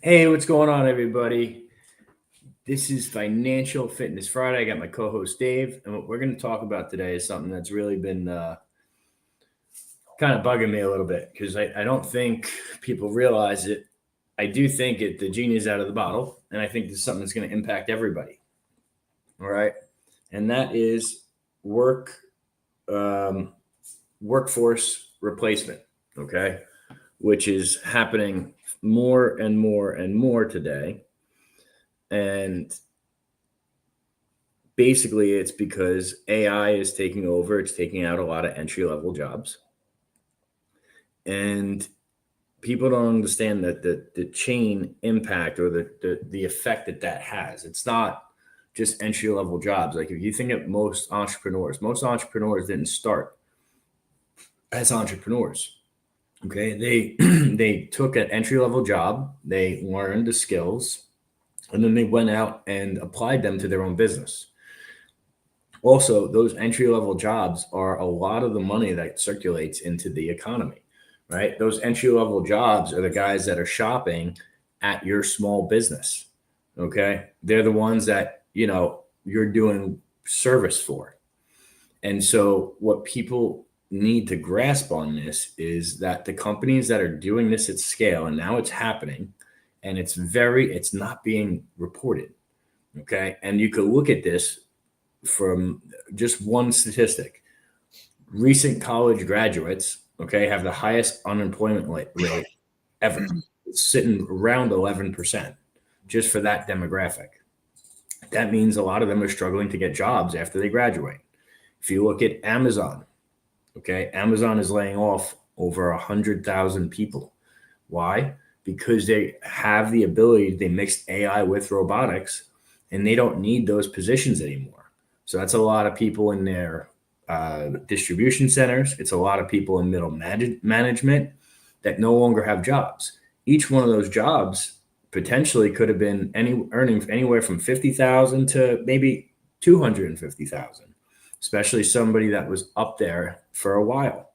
Hey, what's going on, everybody? This is Financial Fitness Friday. I got my co-host Dave, and what we're going to talk about today is something that's really been kind of bugging me a little bit because I don't think people realize it. I do think the genie is out of the bottle, and I think this is something that's going to impact everybody. All right, and that is workforce replacement. Okay, which is happening more and more and more today. And basically, it's because AI is taking over, it's taking out a lot of entry level jobs. And people don't understand that the chain impact or the effect that has. It's not just entry level jobs. Like if you think of most entrepreneurs didn't start as entrepreneurs. Okay, they they took an entry level job, they learned the skills, and then they went out and applied them to their own business. Also, those entry level jobs are a lot of the money that circulates into the economy, right? Those entry level jobs are the guys that are shopping at your small business. Okay, they're the ones that you're doing service for. And so, what people need to grasp on this is that the companies that are doing this at scale, and now it's happening, and it's not being reported. Okay. And you could look at this from just one statistic. Recent college graduates, okay, have the highest unemployment rate ever. It's sitting around 11% just for that demographic. That means a lot of them are struggling to get jobs after they graduate. If you look at Amazon, okay, Amazon is laying off over 100,000 people. Why? Because they have the ability, they mixed AI with robotics, and they don't need those positions anymore. So that's a lot of people in their distribution centers. It's a lot of people in middle management that no longer have jobs. Each one of those jobs potentially could have been earning anywhere from 50,000 to maybe 250,000, especially somebody that was up there for a while.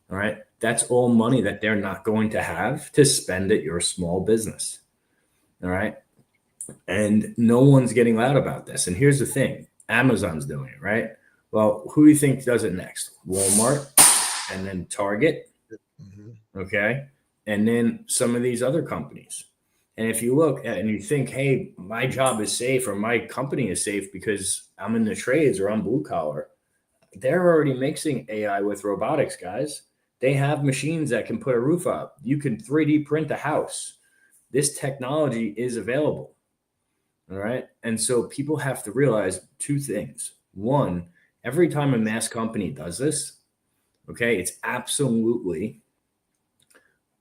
All right. That's all money that they're not going to have to spend at your small business. All right. And no one's getting loud about this. And here's the thing, Amazon's doing it, right? Well, who do you think does it next? Walmart, and then Target. Mm-hmm. Okay. And then some of these other companies. And if you look at and you think, hey, my job is safe or my company is safe because I'm in the trades or I'm blue collar, they're already mixing AI with robotics, guys. They have machines that can put a roof up. You can 3D print a house. This technology is available. All right. And so people have to realize two things. One, every time a mass company does this, okay, it's absolutely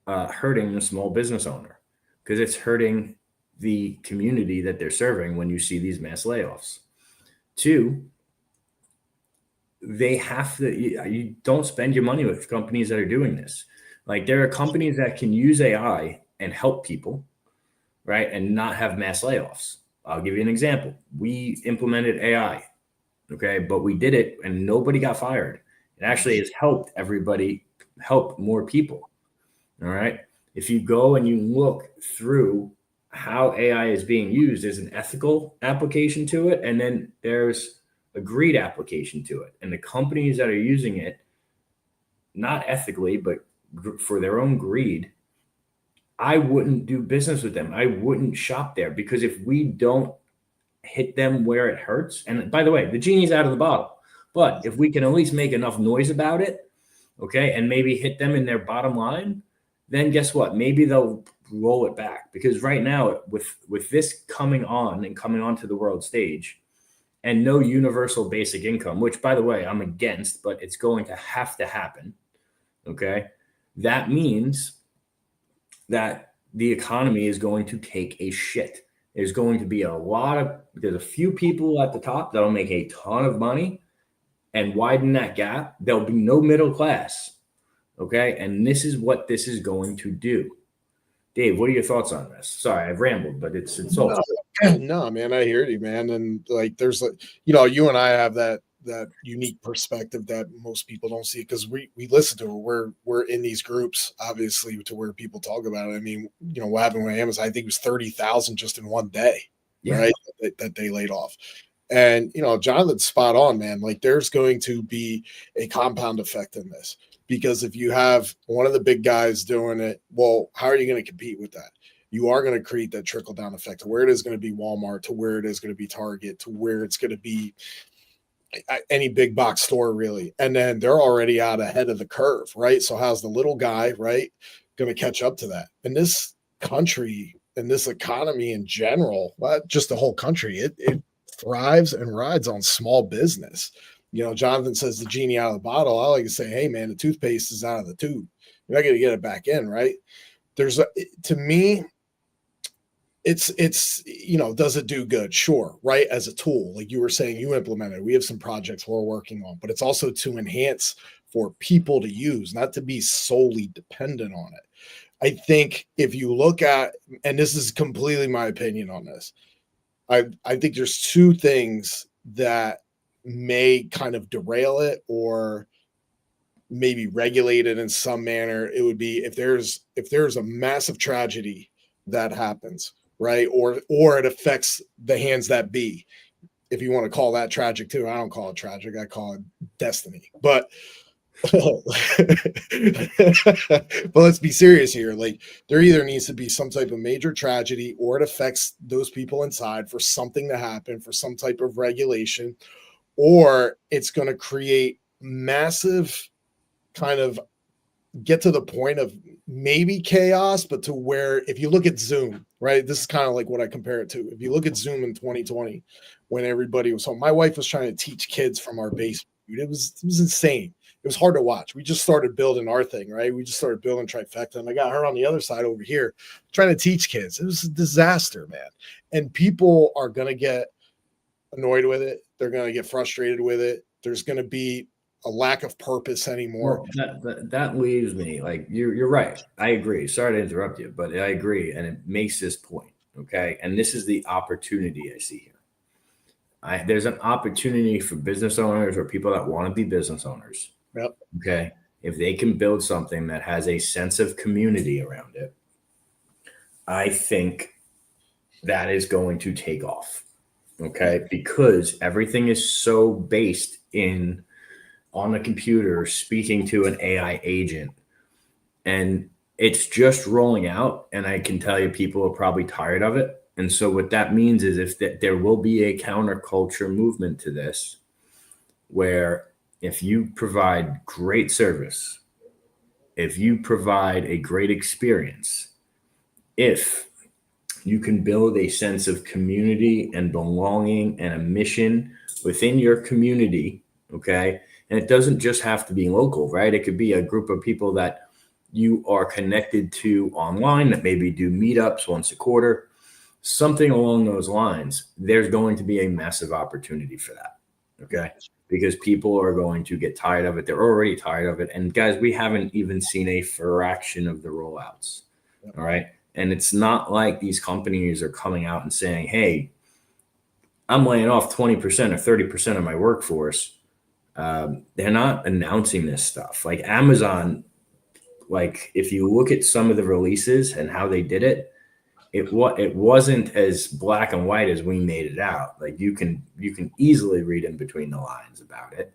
hurting the small business owner because it's hurting the community that they're serving when you see these mass layoffs. Two, they have to, you don't spend your money with companies that are doing this. Like there are companies that can use AI and help people, right? And not have mass layoffs. I'll give you an example. We implemented AI, okay, but we did it and nobody got fired. It actually has helped everybody, help more people. All right. If you go and you look through how AI is being used, there's an ethical application to it, and then there's a greed application to it. And the companies that are using it, not ethically, but for their own greed, I wouldn't do business with them. I wouldn't shop there because if we don't hit them where it hurts, and by the way, the genie's out of the bottle, but if we can at least make enough noise about it, okay, and maybe hit them in their bottom line, then guess what? Maybe they'll roll it back because right now with this coming on and coming onto the world stage and no universal basic income, which by the way, I'm against, but it's going to have to happen. Okay. That means that the economy is going to take a shit. There's going to be there's a few people at the top that'll make a ton of money and widen that gap. There'll be no middle class. Okay. And this is what this is going to do. Dave, what are your thoughts on this? Sorry, I've rambled, but it's all. No, man, I hear you, man. And like, there's like, you and I have that that unique perspective that most people don't see, because we listen to it. We're in these groups, obviously, to where people talk about it. I mean, what happened with Amazon, I think it was 30,000 just in one day, right? That they laid off. And Jonathan's spot on, man. Like, there's going to be a compound effect in this, because if you have one of the big guys doing it, well, how are you going to compete with that? You are going to create that trickle down effect to where it is going to be Walmart, to where it is going to be Target, to where it's going to be any big box store, really. And then they're already out ahead of the curve, right? So how's the little guy, right, going to catch up to that? And this country and this economy in general, just the whole country, it thrives and rides on small business. Jonathan says the genie out of the bottle. I like to say, hey, man, the toothpaste is out of the tube. You're not going to get it back in, right? To me, it's does it do good? Sure, right? As a tool, like you were saying, you implemented. We have some projects we're working on, but it's also to enhance for people to use, not to be solely dependent on it. I think if you look at, and this is completely my opinion on this, I think there's two things that may kind of derail it or maybe regulate it in some manner. It would be if there's a massive tragedy that happens, right? Or it affects the hands that be, if you want to call that tragic too. I don't call it tragic. I call it destiny. But let's be serious here. Like, there either needs to be some type of major tragedy, or it affects those people inside for something to happen, for some type of regulation, or it's going to create massive kind of get to the point of maybe chaos, but to where, if you look at Zoom, right? This is kind of like what I compare it to. If you look at Zoom in 2020, when everybody was home, my wife was trying to teach kids from our basement. It was insane. It was hard to watch. We just started building our thing, right? We just started building Trifecta, and I got her on the other side over here trying to teach kids. It was a disaster, man. And people are going to get annoyed with it. They're going to get frustrated with it. There's going to be a lack of purpose anymore. Well, that leaves me, like, you're right. I agree. Sorry to interrupt you, but I agree. And it makes this point. Okay. And this is the opportunity I see here. There's an opportunity for business owners or people that want to be business owners. Yep. Okay. If they can build something that has a sense of community around it, I think that is going to take off. Okay. Because everything is so based on a computer speaking to an AI agent, and it's just rolling out. And I can tell you, people are probably tired of it. And so what that means is there will be a counterculture movement to this, where if you provide great service, if you provide a great experience, if you can build a sense of community and belonging and a mission within your community, okay? And it doesn't just have to be local, right? It could be a group of people that you are connected to online that maybe do meetups once a quarter, something along those lines. There's going to be a massive opportunity for that, okay? Because people are going to get tired of it. They're already tired of it. And guys, we haven't even seen a fraction of the rollouts, all right? And it's not like these companies are coming out and saying, hey, I'm laying off 20% or 30% of my workforce. They're not announcing this stuff. Like Amazon, like if you look at some of the releases and how they did it, it wasn't as black and white as we made it out. Like you can easily read in between the lines about it.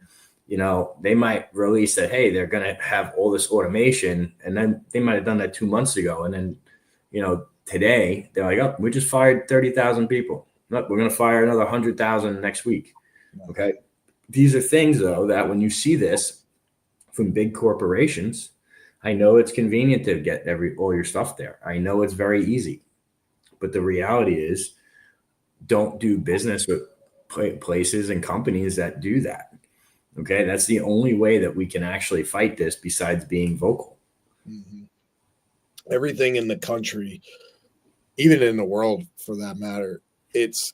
They might release that, hey, they're going to have all this automation, and then they might have done that 2 months ago. And then, today they're like, oh, we just fired 30,000 people. Look, we're going to fire another 100,000 next week. Okay. These are things, though, that when you see this from big corporations, I know it's convenient to get all your stuff there. I know it's very easy. But the reality is, don't do business with places and companies that do that. Okay. That's the only way that we can actually fight this, besides being vocal. Mm-hmm. Everything in the country, even in the world for that matter, it's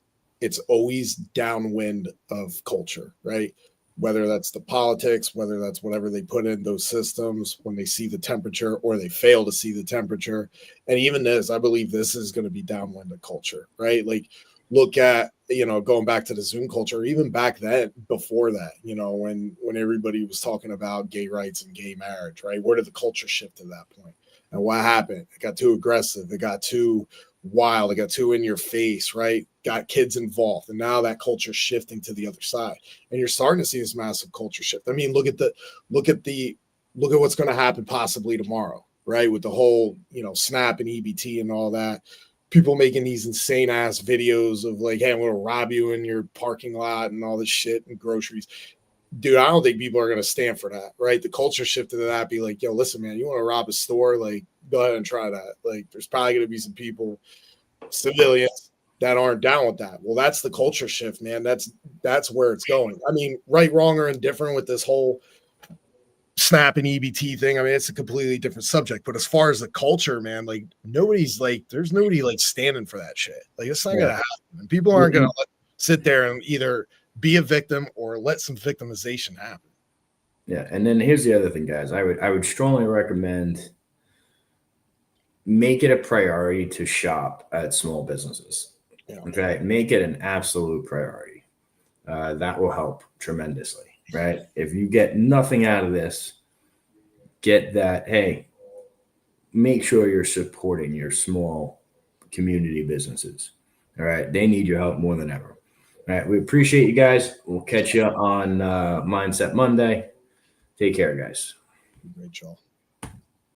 always downwind of culture, right? Whether that's the politics, whether that's whatever they put in those systems, when they see the temperature or they fail to see the temperature. And even this, I believe this is going to be downwind of culture, right? Like look at, going back to the Zoom culture, even back then, before that, when everybody was talking about gay rights and gay marriage, right? Where did the culture shift at that point? And what happened? It got too aggressive. It got too wild. It got too in your face, right? Got kids involved. And now that culture's shifting to the other side. And you're starting to see this massive culture shift. I mean, look at what's going to happen possibly tomorrow, right? With the whole, Snap and EBT and all that. People making these insane ass videos of like, hey, I'm going to rob you in your parking lot and all this shit and groceries. Dude, I don't think people are going to stand for that, right? The culture shifted to that, be like, yo, listen, man, you want to rob a store? Like, go ahead and try that. Like, there's probably going to be some people, civilians, that aren't down with that. Well, that's the culture shift, man. That's where it's going. I mean, right, wrong, or indifferent with this whole Snap and EBT thing. I mean, it's a completely different subject. But as far as the culture, man, like there's nobody like standing for that shit. Like, it's not gonna happen. And people aren't gonna sit there and either be a victim or let some victimization happen. Yeah, and then here's the other thing, guys. I would strongly recommend make it a priority to shop at small businesses. Yeah. Okay, make it an absolute priority. That will help tremendously. Right? If you get nothing out of this, get that, hey, make sure you're supporting your small community businesses. All right. They need your help more than ever. All right. We appreciate you guys. We'll catch you on Mindset Monday. Take care, guys. Great, y'all.